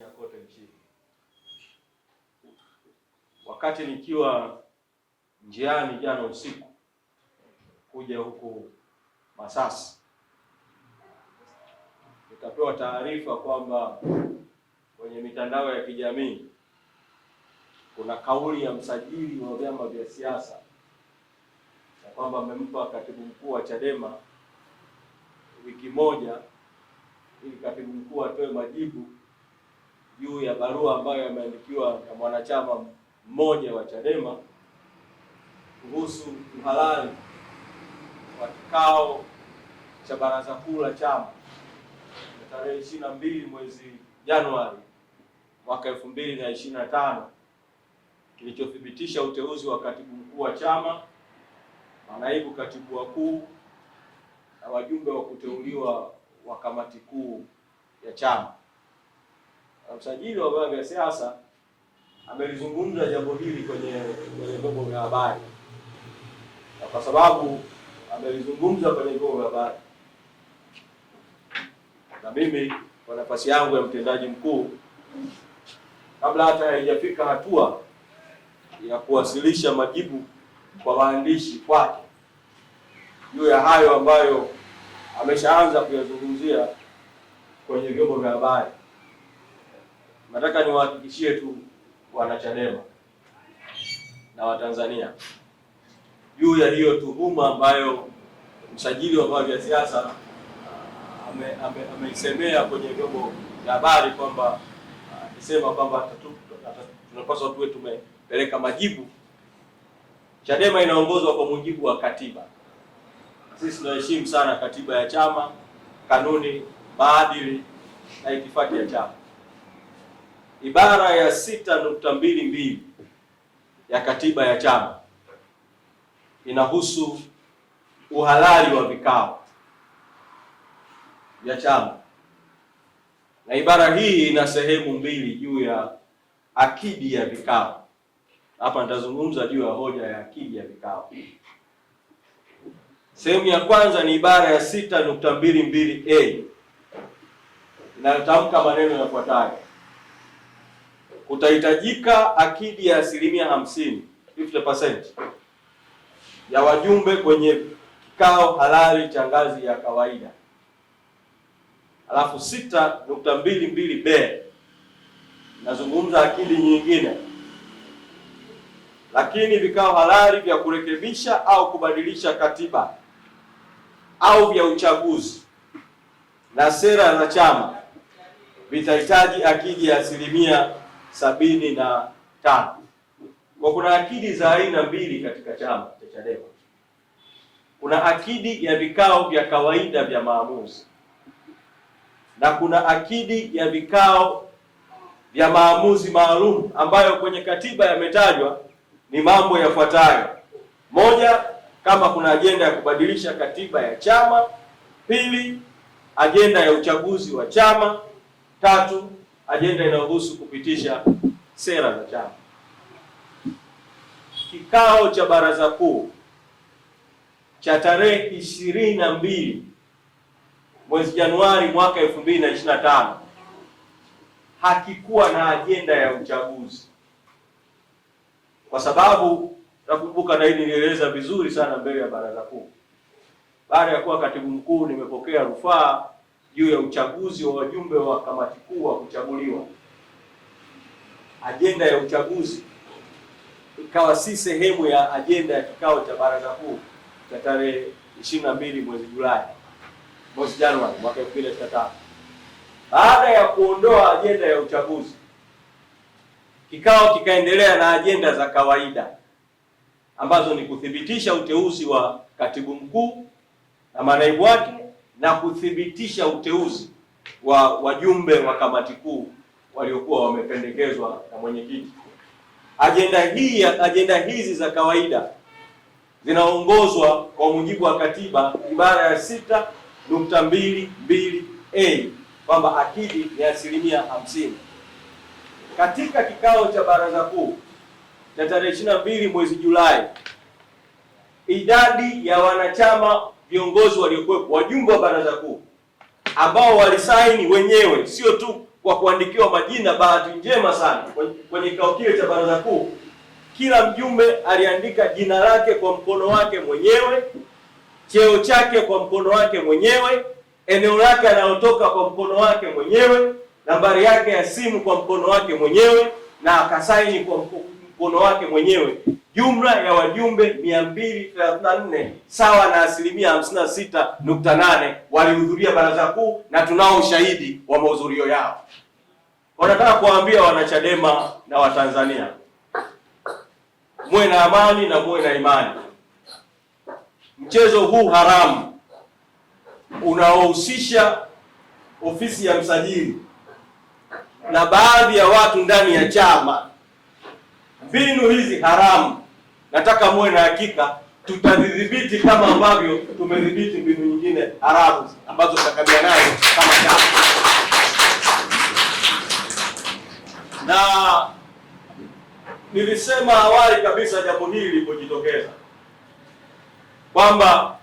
kote nchini. Wakati nikiwa njiani jana usiku kuja huku Masasi, nikapewa taarifa kwamba kwenye mitandao ya kijamii kuna kauli ya msajili wa vyama vya siasa na kwamba amempa katibu mkuu wa Chadema wiki moja ili katibu mkuu atoe majibu juu ya barua ambayo yameandikiwa na mwanachama mmoja wa Chadema kuhusu uhalali wa kikao cha baraza kuu la chama tarehe 22 mwezi Januari mwaka 2025 kilichothibitisha uteuzi wa katibu mkuu wa chama, manaibu katibu wakuu na wajumbe wa kuteuliwa wa kamati kuu ya chama. Msajili wa vyama vya siasa amelizungumza jambo hili kwenye vyombo vya habari, na kwa sababu amelizungumza kwenye vyombo vya habari, na mimi kwa nafasi yangu ya mtendaji mkuu, kabla hata haijafika hatua ya kuwasilisha majibu kwa waandishi kwake juu ya hayo ambayo ameshaanza kuyazungumzia kwenye vyombo vya habari, nataka niwahakikishie tu wanachadema na Watanzania juu ya hiyo tuhuma ambayo msajili wa vyama vya siasa ameisemea kwenye vyombo vya habari kwamba akisema kwamba tunapaswa tuwe tumepeleka majibu. Chadema inaongozwa kwa mujibu wa katiba. Sisi tunaheshimu sana katiba ya chama, kanuni, maadili na itifaki ya chama. Ibara ya 6.22 ya katiba ya chama inahusu uhalali wa vikao vya chama, na ibara hii ina sehemu mbili juu ya akidi ya vikao. Hapa nitazungumza juu ya hoja ya akidi ya vikao. Sehemu ya kwanza ni ibara ya 6.22a inayotamka maneno yafuatayo: kutahitajika akidi ya 50% ya wajumbe kwenye kikao halali cha ngazi ya kawaida. Alafu 6.22b nazungumza akidi nyingine: lakini vikao halali vya kurekebisha au kubadilisha katiba au vya uchaguzi na sera za chama vitahitaji akidi ya 75%. Kwa kuna akidi za aina mbili katika chama cha Chadema. Kuna akidi ya vikao vya kawaida vya maamuzi na kuna akidi ya vikao vya maamuzi maalum ambayo kwenye katiba yametajwa ni mambo yafuatayo: moja, kama kuna ajenda ya kubadilisha katiba ya chama; pili, ajenda ya uchaguzi wa chama; tatu, ajenda inayohusu kupitisha sera za chama. Kikao cha baraza kuu cha tarehe 22 mwezi Januari mwaka 2025 hakikuwa na ajenda ya uchaguzi, kwa sababu nakumbuka, na hili nilieleza vizuri sana mbele ya baraza kuu. Baada ya kuwa katibu mkuu, nimepokea rufaa juu ya uchaguzi wa wajumbe wa kamati kuu wa kuchaguliwa. Ajenda ya uchaguzi ikawa si sehemu ya ajenda ya kikao cha baraza kuu cha tarehe 22 mwezi Januari mwaka 2025. Baada ya kuondoa ajenda ya uchaguzi, kikao kikaendelea na ajenda za kawaida ambazo ni kuthibitisha uteuzi wa katibu mkuu na manaibu wake na kuthibitisha uteuzi wa wajumbe wa kamati kuu waliokuwa wamependekezwa na mwenyekiti. Ajenda hizi za kawaida zinaongozwa kwa mujibu wa katiba ibara ya 6.22a kwamba akidi ni 50%. Katika kikao cha baraza kuu cha tarehe 22 mwezi Julai, idadi ya wanachama viongozi waliokuwepo, wajumbe wa baraza kuu ambao walisaini wenyewe, sio tu kwa kuandikiwa majina. Bahati njema sana kwenye kikao kile cha baraza kuu, kila mjumbe aliandika jina lake kwa mkono wake mwenyewe, cheo chake kwa mkono wake mwenyewe, eneo lake analotoka kwa mkono wake mwenyewe, nambari yake ya simu kwa mkono wake mwenyewe, na akasaini kwa mkono wake mwenyewe. Jumla ya wajumbe 234 sawa na 56.8 walihudhuria baraza kuu, na tunao ushahidi wa mahudhurio yao. Wanataka kuwaambia wanachadema na Watanzania, muwe na amani na muwe na imani. Mchezo huu haramu unaohusisha ofisi ya msajili na baadhi ya watu ndani ya chama, mbinu hizi haramu, nataka muwe na hakika tutadhibiti kama ambavyo tumedhibiti mbinu nyingine haramu ambazo tutakabiliana nazo kama chama. Na nilisema awali kabisa jambo hili lilipojitokeza kwamba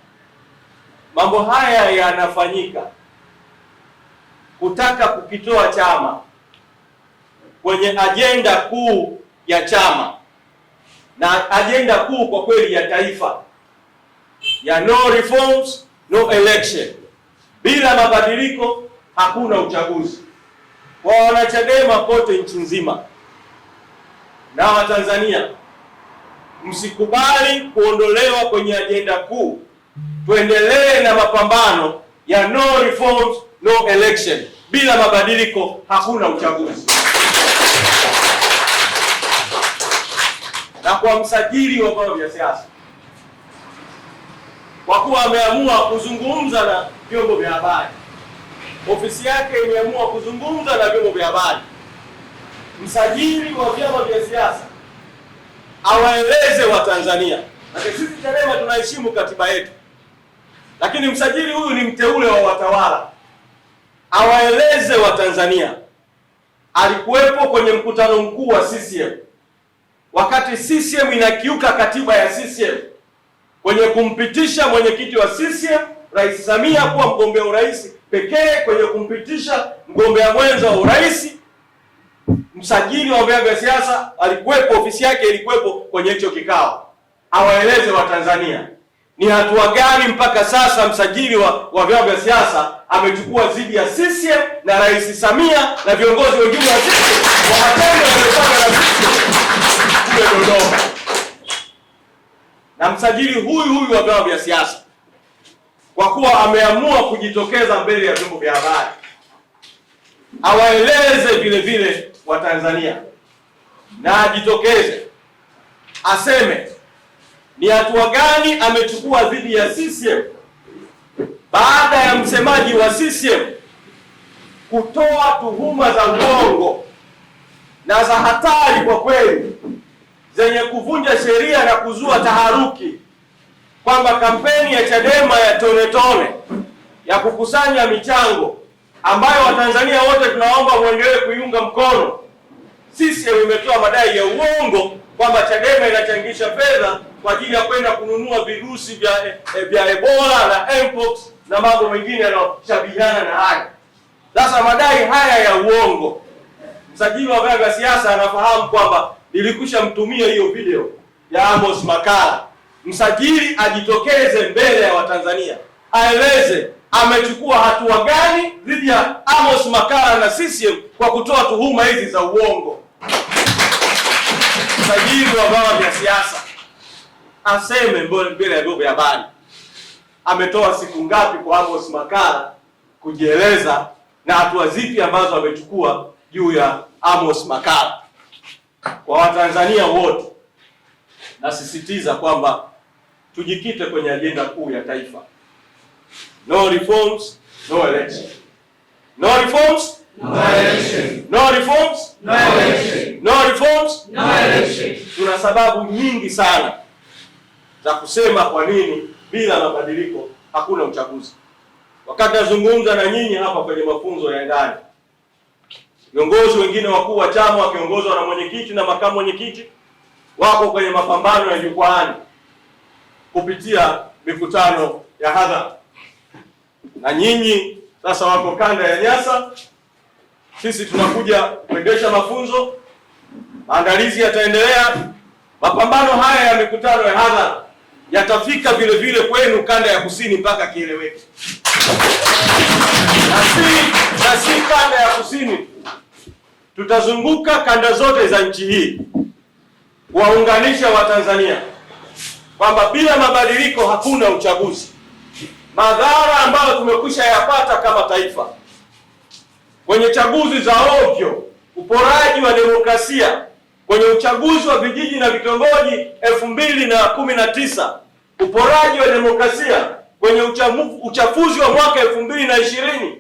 mambo haya yanafanyika kutaka kukitoa chama kwenye ajenda kuu ya chama, na ajenda kuu kwa kweli ya taifa ya no reforms no election, bila mabadiliko hakuna uchaguzi. Kwa wanachadema kote nchi nzima na Watanzania, msikubali kuondolewa kwenye ajenda kuu. Tuendelee na mapambano ya no reforms no election, bila mabadiliko hakuna uchaguzi. Na kwa msajili wa vyama vya siasa, kwa kuwa ameamua kuzungumza na vyombo vya habari, ofisi yake imeamua kuzungumza na vyombo vya habari, msajili wa vyama vya siasa awaeleze Watanzania. Na sisi Chadema tunaheshimu katiba yetu, lakini msajili huyu ni mteule wa watawala, awaeleze Watanzania. Alikuwepo kwenye mkutano mkuu wa CCM wakati CCM inakiuka katiba ya CCM kwenye kumpitisha mwenyekiti wa CCM Rais Samia kuwa mgombea urais pekee, kwenye kumpitisha mgombea mwenza wa urais. Msajili wa vyama vya siasa alikuwepo, ofisi yake ilikuwepo kwenye hicho kikao. Awaeleze Watanzania ni hatua gani mpaka sasa msajili wa vyama vya siasa amechukua dhidi ya CCM na Rais Samia na viongozi wengine wa CCM kwa matendo yaliyofanywa na CCM kule Dodoma. Na msajili huyu wa vyama vya siasa, kwa kuwa ameamua kujitokeza mbele ya vyombo vya habari, awaeleze vile vile Watanzania na ajitokeze aseme ni hatua gani amechukua dhidi ya CCM baada ya msemaji wa CCM kutoa tuhuma za uongo na za hatari kwa kweli, zenye kuvunja sheria na kuzua taharuki, kwamba kampeni ya Chadema ya tone tone ya kukusanya michango ambayo Watanzania wote tunaomba muendelee kuiunga mkono, CCM imetoa madai ya uongo kwamba Chadema inachangisha fedha kwa ajili ya kwenda kununua virusi vya Ebola na Mpox na mambo mengine yanayoshabihiana na haya. Sasa madai haya ya uongo, msajili wa vyama vya siasa anafahamu kwamba nilikwisha mtumia hiyo video ya Amos Makalla. Msajili ajitokeze mbele ya Watanzania aeleze amechukua hatua gani dhidi ya Amos Makalla na CCM kwa kutoa tuhuma hizi za uongo. Msajili wa vyama vya siasa aseme mbele ya vyombo vya habari ametoa siku ngapi kwa Amos Makalla kujieleza na hatua zipi ambazo amechukua juu ya Amos Makalla. Kwa Watanzania wote nasisitiza kwamba tujikite kwenye ajenda kuu ya taifa. No reforms, no election. No reforms, no election. No reforms, no election. No reforms, no election. Tuna sababu nyingi sana za kusema kwa nini bila mabadiliko hakuna uchaguzi. Wakati nazungumza na nyinyi hapa kwenye mafunzo ya ndani, viongozi wengine wakuu wa chama wakiongozwa na mwenyekiti na makamu mwenyekiti wako kwenye mapambano ya jukwaani kupitia mikutano ya hadhara, na nyinyi sasa wako kanda ya Nyasa sisi tunakuja kuendesha mafunzo, maandalizi yataendelea. Mapambano haya ya mikutano ya hadhara yatafika vile vile kwenu kanda ya kusini mpaka kieleweke, na si kanda ya kusini. Tutazunguka kanda zote za nchi hii kuwaunganisha Watanzania kwamba bila mabadiliko hakuna uchaguzi. Madhara ambayo tumekwisha yapata kama taifa kwenye chaguzi za ovyo, uporaji wa demokrasia kwenye uchaguzi wa vijiji na vitongoji 2019, uporaji wa demokrasia kwenye uchafuzi wa mwaka 2020,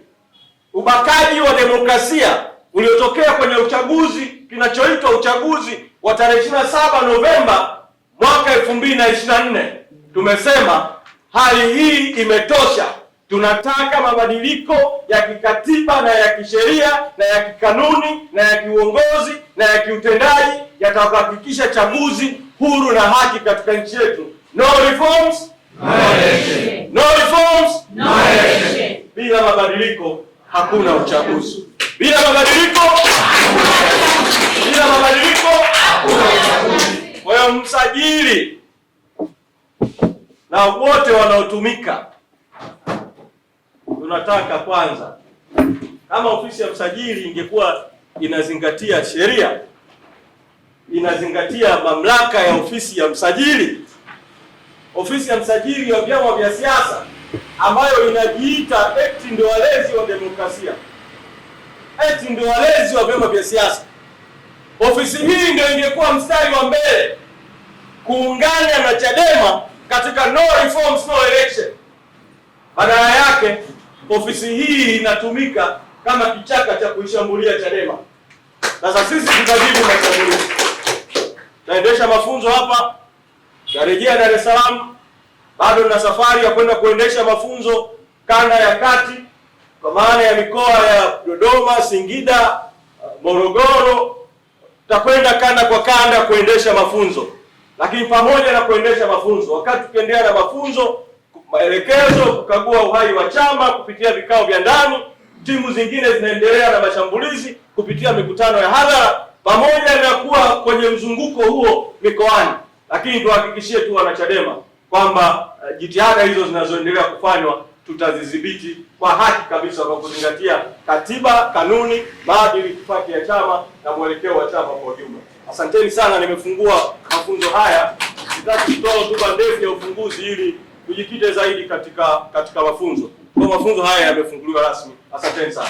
ubakaji wa demokrasia uliotokea kwenye uchaguzi kinachoitwa uchaguzi wa tarehe 27 Novemba mwaka 2024. Tumesema hali hii imetosha. Tunataka mabadiliko ya kikatiba na ya kisheria na ya kikanuni na ya kiuongozi na ya kiutendaji yatahakikisha chaguzi huru na haki katika nchi yetu. No reforms, no election. No reforms, no election. Bila mabadiliko hakuna uchaguzi. Bila mabadiliko hakuna uchaguzi. Kwa hiyo msajili na wote wanaotumika, tunataka kwanza, kama ofisi ya msajili ingekuwa inazingatia sheria, inazingatia mamlaka ya ofisi ya msajili, ofisi ya msajili wa vyama vya siasa ambayo inajiita eti ndio walezi wa demokrasia, eti ndio walezi wa vyama vya siasa, ofisi hii ndio ingekuwa mstari wa mbele kuungana na Chadema katika no reforms, no election. Badala yake ofisi hii inatumika kama kichaka cha kuishambulia Chadema. Sasa sisi tutajibu mashambulizi. Taendesha mafunzo hapa, tarejea Dar es Salaam, bado na safari ya kwenda kuendesha mafunzo kanda ya kati, kwa maana ya mikoa ya Dodoma, Singida, Morogoro. Tutakwenda kanda kwa kanda kuendesha mafunzo. Lakini pamoja na kuendesha mafunzo, wakati tukiendelea na mafunzo, maelekezo, kukagua uhai wa chama kupitia vikao vya ndani, timu zingine zinaendelea na mashambulizi kupitia mikutano ya hadhara, pamoja na kuwa kwenye mzunguko huo mikoani. Lakini tuhakikishie tu wanachadema kwamba jitihada hizo zinazoendelea kufanywa tutazidhibiti kwa haki kabisa, kwa kuzingatia katiba, kanuni, maadili, itifaki ya chama na mwelekeo wa chama kwa ujumla. Asanteni sana, nimefungua mafunzo haya. Sitaki kutoa hotuba ndefu ya ufunguzi ili tujikite zaidi katika mafunzo. Kwa mafunzo haya yamefunguliwa rasmi. Asanteni sana.